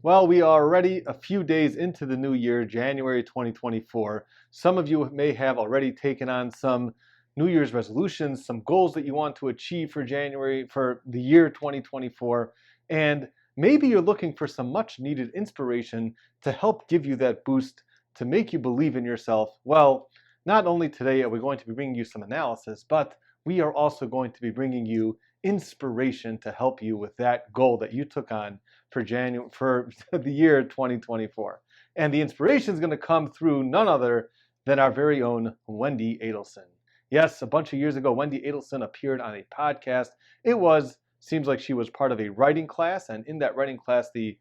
Well, we are already a few days into the new year, January 2024. Some of you may have already taken on some New Year's resolutions, some goals that you want to achieve for for the year 2024. And maybe you're looking for some much needed inspiration to help give you that boost to make you believe in yourself. Well, not only today are we going to be bringing you some analysis, but we are also going to be bringing you inspiration to help you with that goal that you took on for the year 2024. And the inspiration is going to come through none other than our very own Wendi Adelson. Yes, a bunch of years ago, Wendi Adelson appeared on a podcast. Seems like she was part of a writing class, and in that writing class, the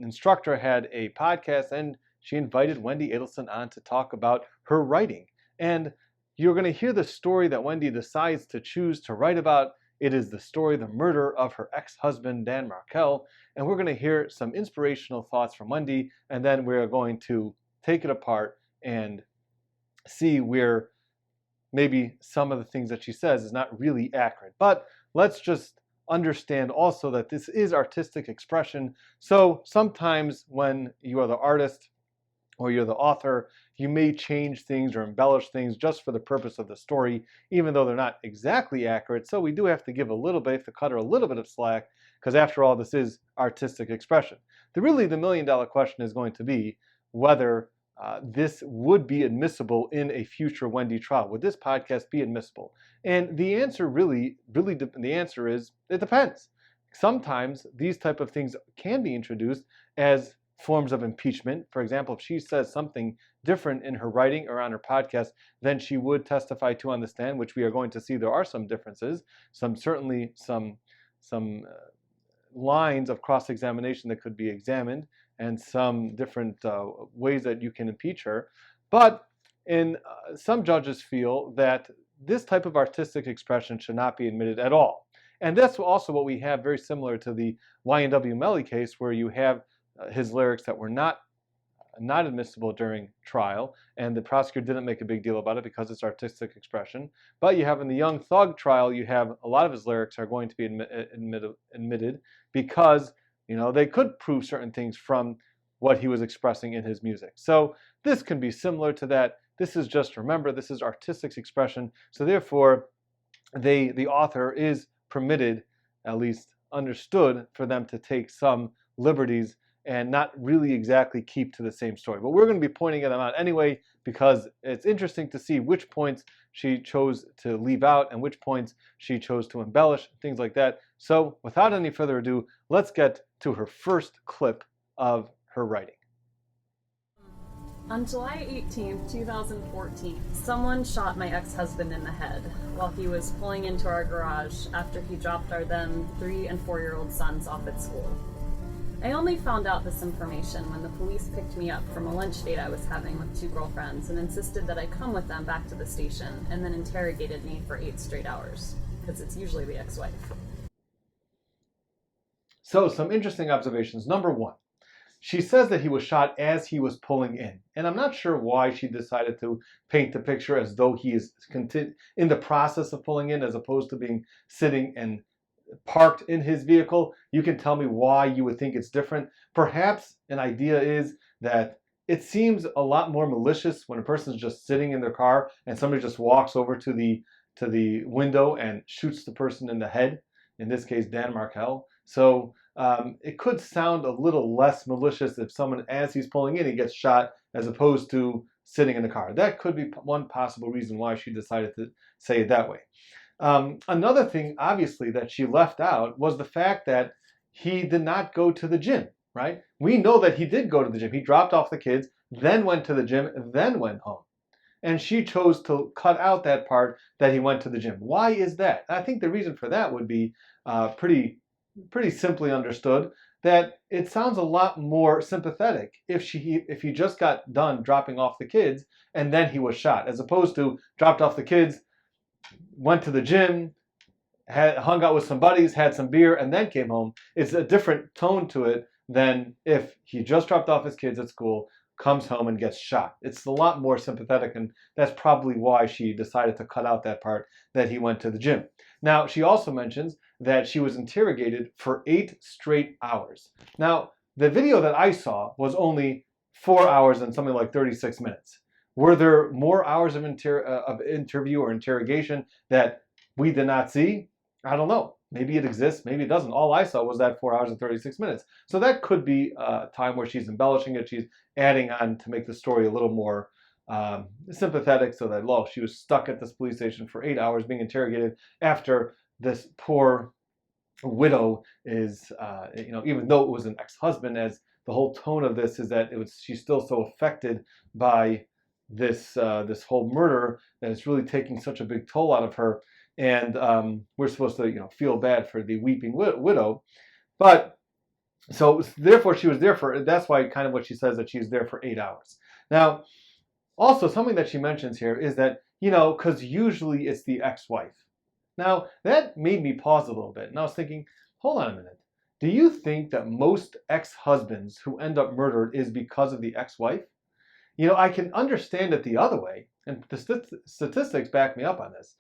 instructor had a podcast, and she invited Wendi Adelson on to talk about her writing. And you're going to hear the story that Wendi decides to choose to write about. It is the story, the murder of her ex-husband, Dan Markel. And we're going to hear some inspirational thoughts from Wendi, and then we're going to take it apart and see where maybe some of the things that she says is not really accurate. But let's just understand also that this is artistic expression. So sometimes when you are the artist or you're the author, you may change things or embellish things just for the purpose of the story, even though they're not exactly accurate. So we do have to give a little bit, to cut her a little bit of slack, because after all, this is artistic expression. The million-dollar question is going to be whether this would be admissible in a future Wendi trial. Would this podcast be admissible? And the answer the answer is, it depends. Sometimes these type of things can be introduced as forms of impeachment. For example, if she says something different in her writing or on her podcast than she would testify to on the stand, which we are going to see there are some differences, certainly some lines of cross-examination that could be examined, and some different ways that you can impeach her. But some judges feel that this type of artistic expression should not be admitted at all. And that's also what we have, very similar to the Y&W Melly case, where you have his lyrics that were not admissible during trial, and the prosecutor didn't make a big deal about it because it's artistic expression. But you have in the Young Thug trial, you have a lot of his lyrics are going to be admitted because they could prove certain things from what he was expressing in his music. So this can be similar to that. This is just, remember, this is artistic expression. So therefore, the author is permitted, at least understood, for them to take some liberties and not really exactly keep to the same story. But we're going to be pointing them out anyway, because it's interesting to see which points she chose to leave out and which points she chose to embellish, things like that. So without any further ado, let's get to her first clip of her writing. On July 18th, 2014, someone shot my ex-husband in the head while he was pulling into our garage after he dropped our then 3- and 4-year-old sons off at school. I only found out this information when the police picked me up from a lunch date I was having with 2 girlfriends and insisted that I come with them back to the station, and then interrogated me for 8 straight hours, because it's usually the ex-wife. So some interesting observations. Number 1, she says that he was shot as he was pulling in. And I'm not sure why she decided to paint the picture as though he is in the process of pulling in, as opposed to being sitting and parked in his vehicle. You can tell me why you would think it's different. Perhaps an idea is that it seems a lot more malicious when a person is just sitting in their car and somebody just walks over to the window and shoots the person in the head, in this case Dan Markel. So it could sound a little less malicious if someone, as he's pulling in, he gets shot, as opposed to sitting in the car. That could be one possible reason why she decided to say it that way. Another thing, obviously, that she left out was the fact that he did not go to the gym, right? We know that he did go to the gym. He dropped off the kids, then went to the gym, then went home. And she chose to cut out that part that he went to the gym. Why is that? I think the reason for that would be pretty simply understood, that it sounds a lot more sympathetic if he just got done dropping off the kids and then he was shot, as opposed to dropped off the kids, went to the gym, hung out with some buddies, had some beer, and then came home. It's a different tone to it than if he just dropped off his kids at school, comes home, and gets shot. It's a lot more sympathetic, and that's probably why she decided to cut out that part that he went to the gym. Now, she also mentions that she was interrogated for 8 straight hours. Now, the video that I saw was only 4 hours and something like 36 minutes. Were there more hours of interview or interrogation that we did not see? I don't know. Maybe it exists, maybe it doesn't. All I saw was that 4 hours and 36 minutes. So that could be a time where she's embellishing it. She's adding on to make the story a little more sympathetic, so that, she was stuck at this police station for 8 hours being interrogated after this poor widow is, even though it was an ex-husband, as the whole tone of this is that she's still so affected by this whole murder that it's really taking such a big toll out of her. And we're supposed to, feel bad for the weeping widow. But so therefore she was there that's why kind of what she says, that she's there for 8 hours. Now, also something that she mentions here is that, because usually it's the ex-wife. Now, that made me pause a little bit. And I was thinking, hold on a minute. Do you think that most ex-husbands who end up murdered is because of the ex-wife? I can understand it the other way, and the statistics back me up on this.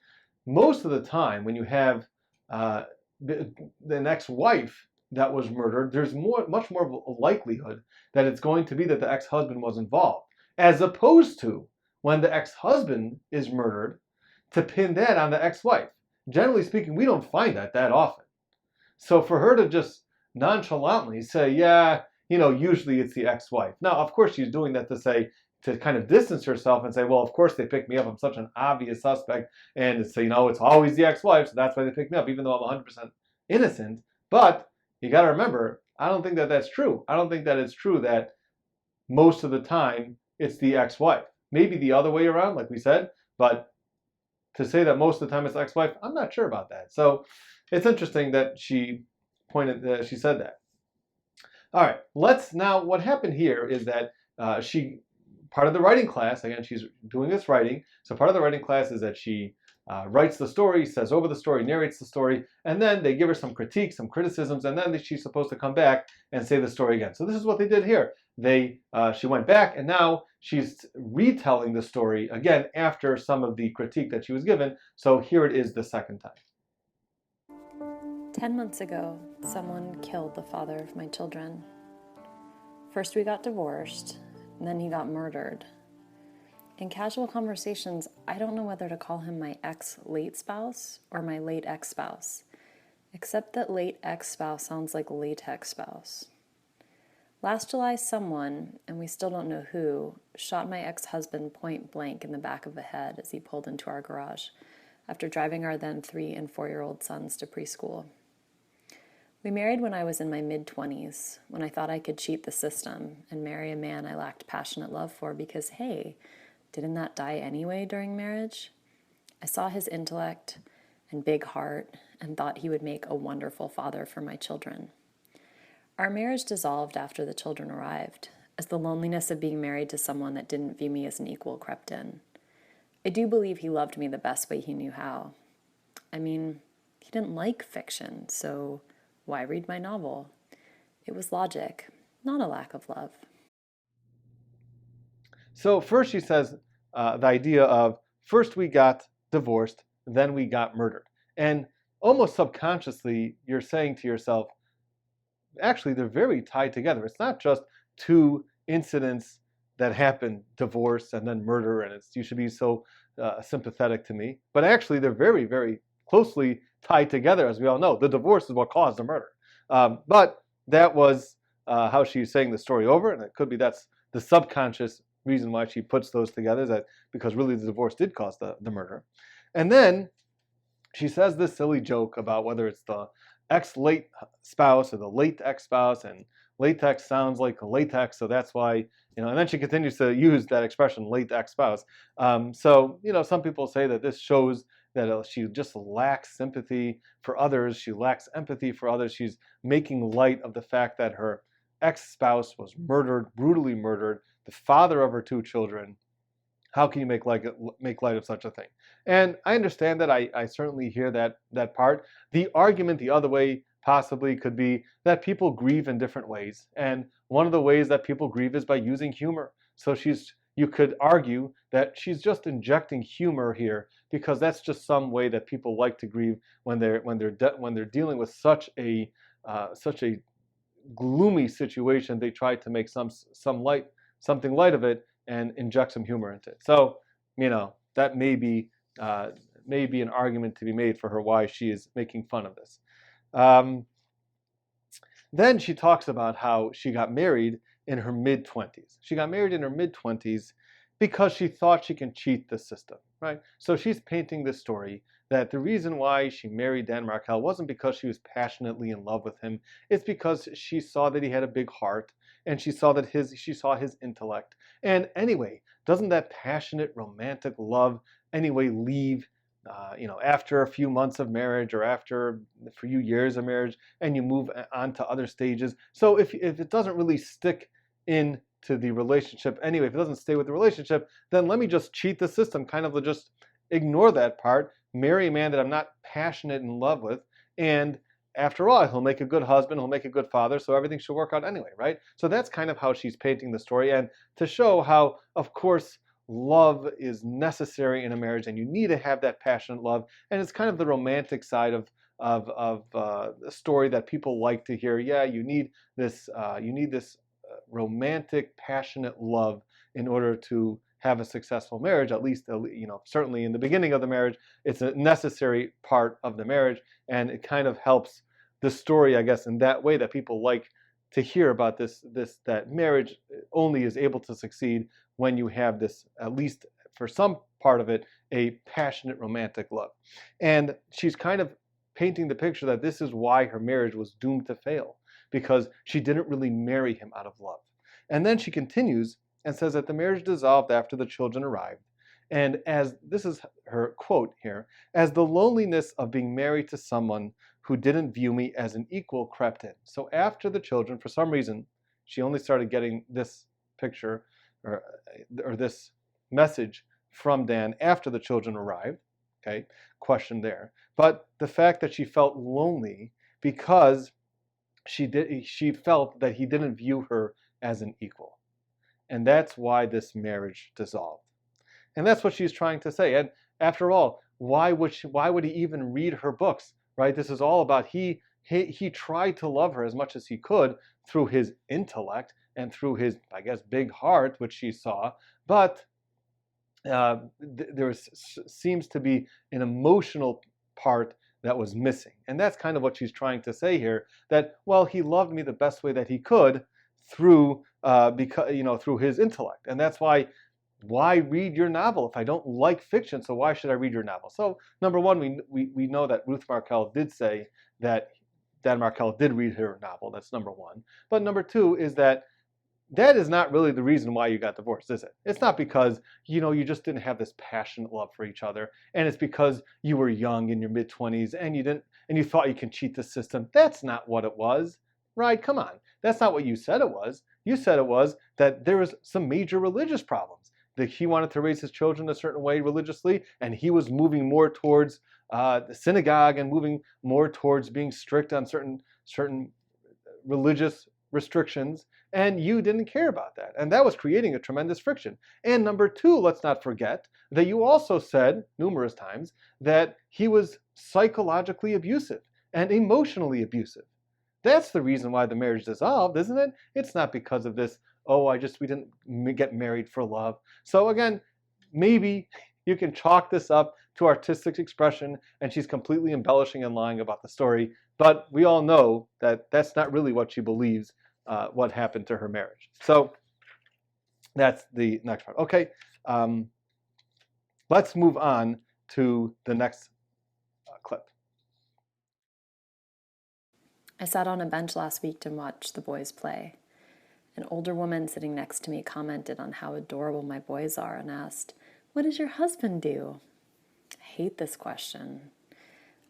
Most of the time, when you have an ex-wife that was murdered, there's much more of a likelihood that it's going to be that the ex-husband was involved, as opposed to when the ex-husband is murdered, to pin that on the ex-wife. Generally speaking, we don't find that often. So for her to just nonchalantly say, yeah, usually it's the ex-wife. Now, of course, she's doing that to kind of distance herself and say, well, of course they picked me up. I'm such an obvious suspect. And it's, it's always the ex-wife, so that's why they picked me up, even though I'm 100% innocent. But you got to remember, I don't think that that's true. I don't think that it's true that most of the time it's the ex-wife. Maybe the other way around, like we said, but to say that most of the time it's ex-wife, I'm not sure about that. So it's interesting that she said that. All right, what happened here is that part of the writing class, again, she's doing this writing. So part of the writing class is that she writes the story, says over the story, narrates the story, and then they give her some critiques, some criticisms, and then she's supposed to come back and say the story again. So this is what they did here. She went back, and now she's retelling the story again after some of the critique that she was given. So here it is the second time. 10 months ago, someone killed the father of my children. First we got divorced, and then he got murdered. In casual conversations, I don't know whether to call him my ex-late spouse or my late ex-spouse, except that late ex-spouse sounds like latex spouse. Last July, someone, and we still don't know who, shot my ex-husband point blank in the back of the head as he pulled into our garage after driving our then 3- and 4-year-old sons to preschool. We married when I was in my mid-20s, when I thought I could cheat the system and marry a man I lacked passionate love for because, hey, didn't that die anyway during marriage? I saw his intellect and big heart and thought he would make a wonderful father for my children. Our marriage dissolved after the children arrived, as the loneliness of being married to someone that didn't view me as an equal crept in. I do believe he loved me the best way he knew how. I mean, he didn't like fiction, so why read my novel? It was logic, not a lack of love. So first she says the idea of first we got divorced, then we got murdered. And almost subconsciously, you're saying to yourself, actually, they're very tied together. It's not just two incidents that happen, divorce and then murder, and you should be so sympathetic to me. But actually, they're very, very closely tied together, as we all know. The divorce is what caused the murder. But that was how she's saying the story over, and it could be that's the subconscious reason why she puts those together, that because really the divorce did cause the murder. And then she says this silly joke about whether it's the ex-late spouse or the late ex-spouse, and latex sounds like latex, so that's why, and then she continues to use that expression, late ex-spouse. So, some people say that this shows that she just lacks sympathy for others. She lacks empathy for others. She's making light of the fact that her ex-spouse was murdered, brutally murdered, the father of her 2 children. How can you make light of such a thing? And I understand that. I certainly hear that part. The argument the other way possibly could be that people grieve in different ways. And one of the ways that people grieve is by using humor. So you could argue that she's just injecting humor here because that's just some way that people like to grieve when they're dealing with such a gloomy situation, they tried to make something light of it and inject some humor into it. So, that may be an argument to be made for her why she is making fun of this. Then she talks about how she got married in her mid-20s. She got married in her mid-20s because she thought she can cheat the system, right? So she's painting this story that the reason why she married Dan Markel wasn't because she was passionately in love with him. It's because she saw that he had a big heart, and she saw his intellect. And anyway, doesn't that passionate romantic love anyway leave after a few months of marriage or after a few years of marriage, and you move on to other stages? So if it doesn't really stick into the relationship anyway, if it doesn't stay with the relationship, then let me just cheat the system, kind of just ignore that part, marry a man that I'm not passionate in love with, and after all, he'll make a good husband, he'll make a good father, so everything should work out anyway, right? So that's kind of how she's painting the story, and to show how, of course, love is necessary in a marriage, and you need to have that passionate love, and it's kind of the romantic side of the story that people like to hear. Yeah, you need this romantic, passionate love in order to have a successful marriage. At least, certainly in the beginning of the marriage, it's a necessary part of the marriage, and it kind of helps the story, I guess, in that way, that people like to hear about that marriage only is able to succeed when you have this, at least for some part of it, a passionate romantic love. And she's kind of painting the picture that this is why her marriage was doomed to fail, because she didn't really marry him out of love. And then she continues and says that the marriage dissolved after the children arrived. And as this is her quote here, as the loneliness of being married to someone who didn't view me as an equal crept in. So after the children, for some reason, she only started getting this picture or this message from Dan after the children arrived. Okay, question there. But the fact that she felt lonely because she felt that he didn't view her as an equal. And that's why this marriage dissolved. And that's what she's trying to say. And after all, why would he even read her books, right? This is all about he tried to love her as much as he could through his intellect and through his, I guess, big heart, which she saw. But there seems to be an emotional part that was missing. And that's kind of what she's trying to say here, that, well, he loved me the best way that he could through his intellect. And that's why read your novel if I don't like fiction? So why should I read your novel? So number one, we know that Ruth Markel did say that Dan Markel did read her novel. That's number one. But number two is that is not really the reason why you got divorced, is it? It's not because, you just didn't have this passionate love for each other, and it's because you were young in your mid-20s and you thought you can cheat the system. That's not what it was, right? Come on. That's not what you said it was. You said it was that there was some major religious problems, that he wanted to raise his children a certain way religiously, and he was moving more towards the synagogue and moving more towards being strict on certain religious restrictions, and you didn't care about that. And that was creating a tremendous friction. And number two, let's not forget that you also said numerous times that he was psychologically abusive and emotionally abusive. That's the reason why the marriage dissolved, isn't it? It's not because of this, we didn't get married for love. So again, maybe you can chalk this up to artistic expression, and she's completely embellishing and lying about the story. But we all know that that's not really what she believes what happened to her marriage. So that's the next part. Okay, let's move on to the next clip. I sat on a bench last week to watch the boys play. An older woman sitting next to me commented on how adorable my boys are and asked, "What does your husband do?" I hate this question.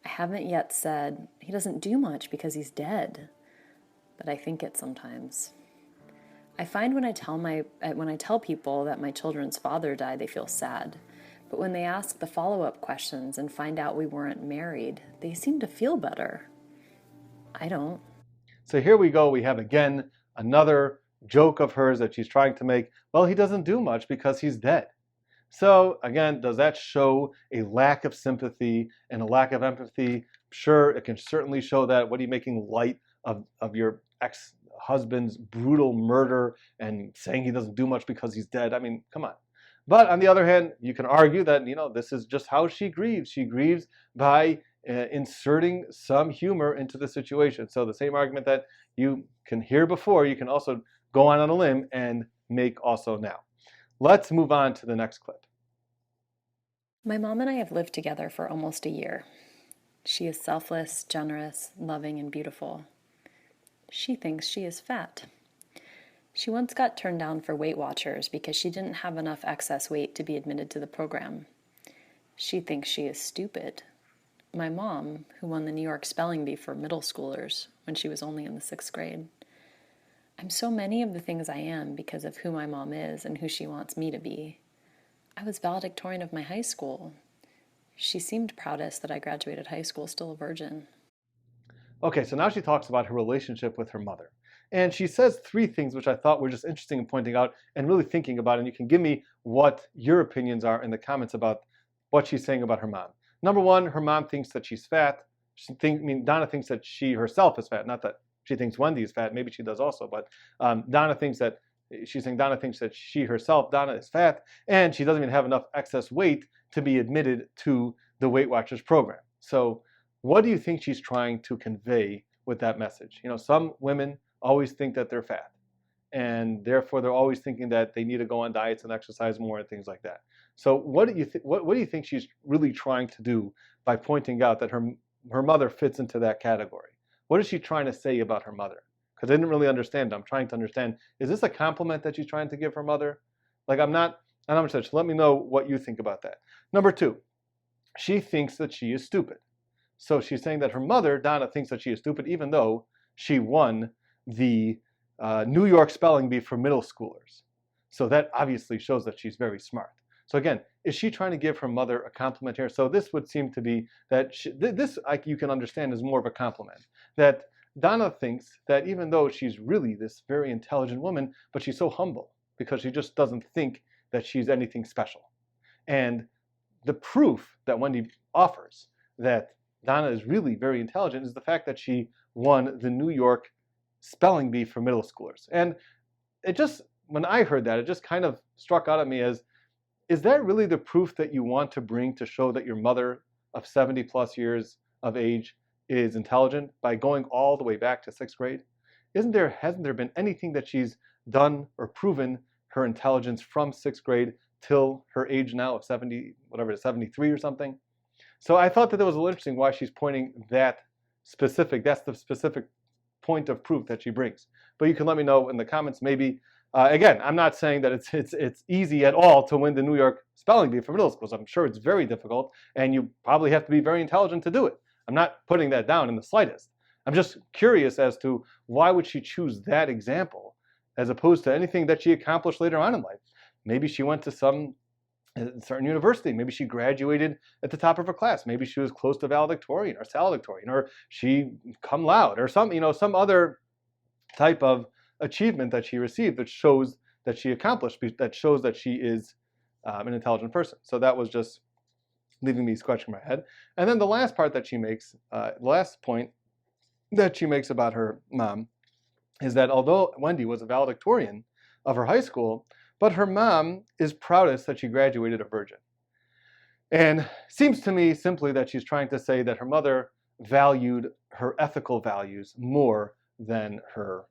I haven't yet said, "He doesn't do much because he's dead," but I think it sometimes. I find when I tell people that my children's father died, they feel sad. But when they ask the follow-up questions and find out we weren't married, they seem to feel better. I don't. So here we go. We have again another joke of hers that she's trying to make. Well, he doesn't do much because he's dead. So again, does that show a lack of sympathy and a lack of empathy? Sure, it can certainly show that. What are you making light of your husband's brutal murder and saying he doesn't do much because he's dead. I mean, come on. But on the other hand, you can argue that, this is just how she grieves. She grieves by inserting some humor into the situation. So the same argument that you can hear before, you can also go on a limb and make also now. Let's move on to the next clip. My mom and I have lived together for almost a year. She is selfless, generous, loving, and beautiful. She thinks she is fat. She once got turned down for Weight Watchers because she didn't have enough excess weight to be admitted to the program. She thinks she is stupid. My mom, who won the New York Spelling Bee for middle schoolers when she was only in the 6th grade. I'm so many of the things I am because of who my mom is and who she wants me to be. I was valedictorian of my high school. She seemed proudest that I graduated high school still a virgin. Okay, so now she talks about her relationship with her mother. And she says 3 things which I thought were just interesting in pointing out and really thinking about. And you can give me what your opinions are in the comments about what she's saying about her mom. Number 1, her mom thinks that she's fat. Donna thinks that she herself is fat. Not that she thinks Wendi is fat. Maybe she does also. But Donna thinks that she herself, Donna, is fat. And she doesn't even have enough excess weight to be admitted to the Weight Watchers program. So what do you think she's trying to convey with that message? Some women always think that they're fat, and therefore they're always thinking that they need to go on diets and exercise more and things like that. So what do you think she's really trying to do by pointing out that her mother fits into that category? What is she trying to say about her mother? Because I didn't really understand. I'm trying to understand, is this a compliment that she's trying to give her mother? I'm not sure. Let me know what you think about that. Number 2, she thinks that she is stupid. So she's saying that her mother, Donna, thinks that she is stupid, even though she won the New York Spelling Bee for middle schoolers. So that obviously shows that she's very smart. So again, is she trying to give her mother a compliment here? So this would seem to be that you can understand is more of a compliment. That Donna thinks that even though she's really this very intelligent woman, but she's so humble because she just doesn't think that she's anything special. And the proof that Wendi offers that Donna is really very intelligent is the fact that she won the New York Spelling Bee for middle schoolers. And when I heard that, it just kind of struck out at me as, is that really the proof that you want to bring to show that your mother of 70 plus years of age is intelligent by going all the way back to 6th grade? Hasn't there been anything that she's done or proven her intelligence from 6th grade till her age now of 73 or something? So I thought that was a little interesting why she's pointing that's the specific point of proof that she brings. But you can let me know in the comments. Maybe, again, I'm not saying that it's easy at all to win the New York Spelling Bee for middle schools. I'm sure it's very difficult, and you probably have to be very intelligent to do it. I'm not putting that down in the slightest. I'm just curious as to why would she choose that example as opposed to anything that she accomplished later on in life. Maybe she went to some certain university. Maybe she graduated at the top of her class. Maybe she was close to valedictorian or salutatorian, or she cum laude, or some other type of achievement that she received that shows that she accomplished, that shows that she is an intelligent person. So that was just leaving me scratching my head. And then the last part that she makes, the last point that she makes about her mom is that although Wendi was a valedictorian of her high school, but her mom is proudest that she graduated a virgin. And seems to me simply that she's trying to say that her mother valued her ethical values more than her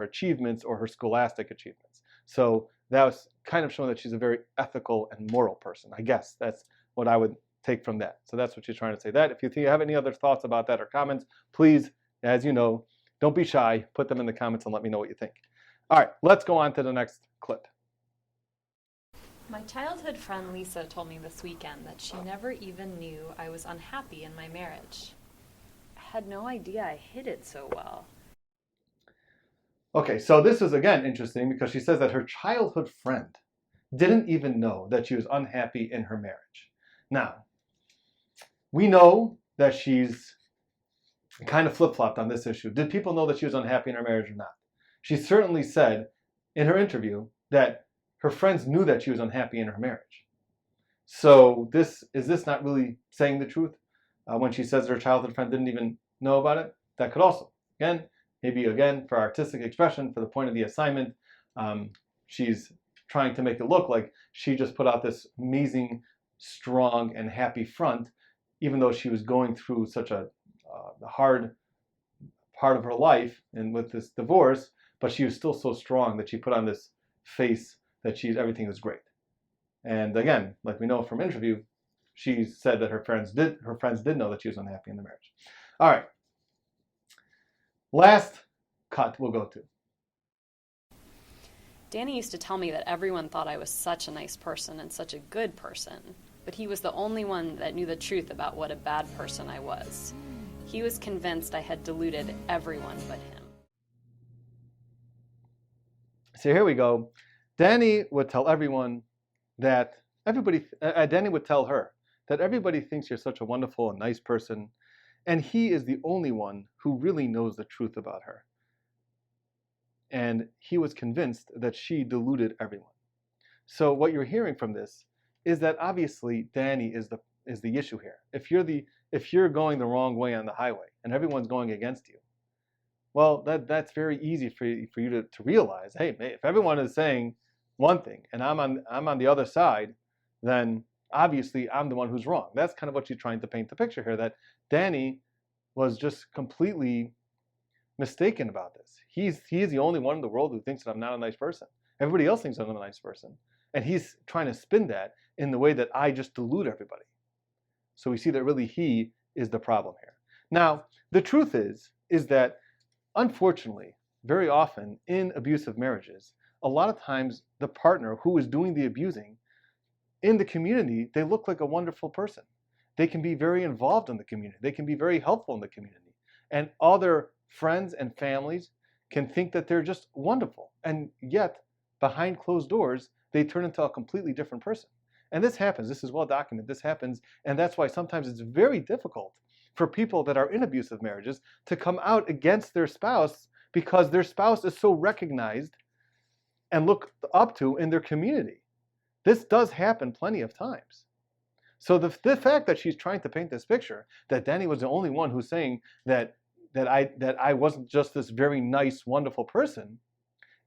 achievements or her scholastic achievements. So that was kind of showing that she's a very ethical and moral person. I guess that's what I would take from that. So that's what she's trying to say. That if you have any other thoughts about that or comments, please, as you know, don't be shy. Put them in the comments and let me know what you think. All right, let's go on to the next clip. My childhood friend Lisa told me this weekend that she never even knew I was unhappy in my marriage. I had no idea I hid it so well. Okay, so this is again interesting because she says that her childhood friend didn't even know that she was unhappy in her marriage. Now, we know that she's kind of flip-flopped on this issue. Did people know that she was unhappy in her marriage or not? She certainly said in her interview that her friends knew that she was unhappy in her marriage. So is this not really saying the truth? When she says her childhood friend didn't even know about it? That could also, again, maybe again for artistic expression, for the point of the assignment, she's trying to make it look like she just put out this amazing, strong, and happy front, even though she was going through such a hard part of her life and with this divorce, but she was still so strong that she put on this face that everything was great. And again, like we know from interview, she said that her friends did know that she was unhappy in the marriage. All right. Last cut we'll go to. Danny used to tell me that everyone thought I was such a nice person and such a good person, but he was the only one that knew the truth about what a bad person I was. He was convinced I had deluded everyone but him. So here we go. Danny would tell everyone that Danny would tell her that everybody thinks you're such a wonderful and nice person, and he is the only one who really knows the truth about her. And he was convinced that she deluded everyone. So what you're hearing from this is that obviously Danny is the issue here. If you're going the wrong way on the highway and everyone's going against you, well, that's very easy for you to realize. Hey, if everyone is saying one thing and I'm on the other side, then obviously I'm the one who's wrong. That's kind of what she's trying to paint the picture here, that Danny was just completely mistaken about this. He is the only one in the world who thinks that I'm not a nice person. Everybody else thinks I'm a nice person. And he's trying to spin that in the way that I just delude everybody. So we see that really he is the problem here. Now, the truth is that unfortunately, very often in abusive marriages, a lot of times the partner who is doing the abusing in the community, they look like a wonderful person. They can be very involved in the community. They can be very helpful in the community. And other friends and families can think that they're just wonderful. And yet, behind closed doors, they turn into a completely different person. And this happens. This is well documented. This happens. And that's why sometimes it's very difficult for people that are in abusive marriages to come out against their spouse, because their spouse is so recognized and looked up to in their community. This does happen plenty of times. So the fact that she's trying to paint this picture, that Danny was the only one who's saying that I wasn't just this very nice, wonderful person,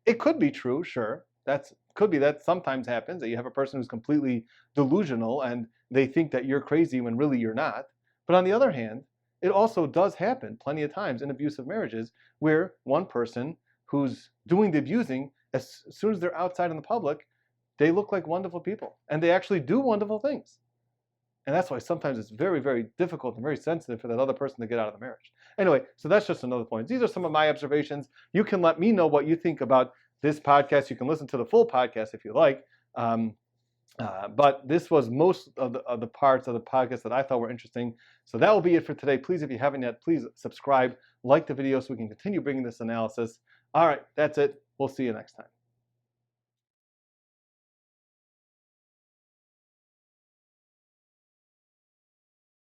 it could be true, sure. Could be that sometimes happens, that you have a person who's completely delusional and they think that you're crazy when really you're not. But on the other hand, it also does happen plenty of times in abusive marriages where one person who's doing the abusing, as soon as they're outside in the public, they look like wonderful people and they actually do wonderful things. And that's why sometimes it's very, very difficult and very sensitive for that other person to get out of the marriage. Anyway, so that's just another point. These are some of my observations. You can let me know what you think about this podcast. You can listen to the full podcast if you like. But this was most of the parts of the podcast that I thought were interesting. So that will be it for today. Please, if you haven't yet, please subscribe, like the video so we can continue bringing this analysis. All right, that's it. We'll see you next time.